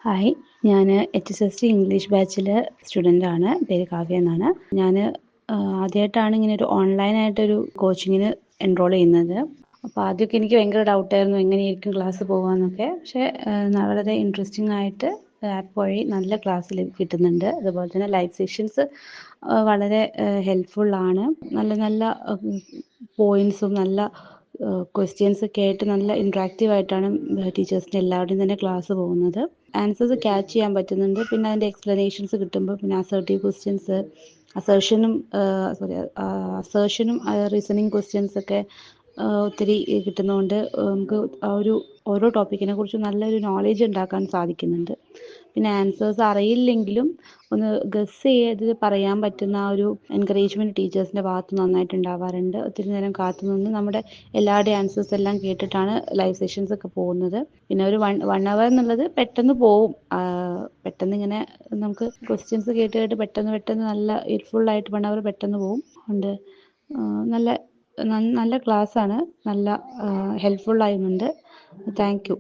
Hi, ഞാൻ HSSC English ബാച്ചിലെ സ്റ്റുഡൻ്റാണ്. പേര് കാവ്യ എന്നാണ്. ഞാൻ ആദ്യമായിട്ടാണ് ഇങ്ങനെ ഒരു ഓൺലൈനായിട്ടൊരു കോച്ചിങ്ങിന് എൻറോൾ ചെയ്യുന്നത്. അപ്പോൾ ആദ്യമൊക്കെ എനിക്ക് ഭയങ്കര ഡൗട്ടായിരുന്നു എങ്ങനെയായിരിക്കും ക്ലാസ് പോകാമെന്നൊക്കെ. പക്ഷേ വളരെ ഇൻട്രസ്റ്റിംഗ് ആയിട്ട് ആപ്പ് വഴി നല്ല ക്ലാസ് കിട്ടുന്നുണ്ട്. അതുപോലെ തന്നെ ലൈവ് സെഷൻസ് വളരെ ഹെൽപ്ഫുള്ളാണ്. നല്ല നല്ല പോയിൻറ്സും നല്ല ക്വസ്റ്റ്യൻസ് ഒക്കെ ആയിട്ട് നല്ല ഇൻട്രാക്റ്റീവ് ആയിട്ടാണ് ടീച്ചേഴ്സിൻ്റെ എല്ലാവരുടെയും തന്നെ ക്ലാസ് പോകുന്നത്. ആൻസേഴ്സ് ക്യാച്ച് ചെയ്യാൻ പറ്റുന്നുണ്ട്. പിന്നെ അതിൻ്റെ എക്സ്പ്ലനേഷൻസ് കിട്ടുമ്പോൾ പിന്നെ അസേർട്ടീവ് ക്വസ്റ്റ്യൻസ്, അസേർഷനും റീസണിങ് ക്വസ്റ്റ്യൻസ് ഒക്കെ ഒത്തിരി കിട്ടുന്നതുകൊണ്ട് നമുക്ക് ആ ഒരു ഓരോ ടോപ്പിക്കിനെ കുറിച്ച് നല്ലൊരു നോളേജ് ഉണ്ടാക്കാൻ സാധിക്കുന്നുണ്ട്. പിന്നെ ആൻസേഴ്സ് അറിയില്ലെങ്കിലും ഒന്ന് ഗസ് ചെയ്ത് പറയാൻ പറ്റുന്ന ആ ഒരു എൻകറേജ്മെൻറ്റ് ടീച്ചേഴ്സിൻ്റെ ഭാഗത്ത് നന്നായിട്ട് ഉണ്ടാവാറുണ്ട്. ഒത്തിരി നേരം കാത്തു നിന്ന് നമ്മുടെ എല്ലാവരുടെയും ആൻസേഴ്സ് എല്ലാം കേട്ടിട്ടാണ് ലൈവ് സെഷൻസ് ഒക്കെ പോകുന്നത്. പിന്നെ ഒരു 1 hour എന്നുള്ളത് പെട്ടെന്ന് പോവും. പെട്ടെന്ന് ഇങ്ങനെ നമുക്ക് ക്വസ്റ്റ്യൻസ് കേട്ട് കേട്ട് പെട്ടെന്ന് നല്ല ഫുള്ളായിട്ട് 1 hour പെട്ടെന്ന് പോവും. അതുകൊണ്ട് നല്ല ക്ലാസ്സാണ്. നല്ല ഹെൽപ്ഫുൾ ആയിരുന്നുണ്ട്. Thank you.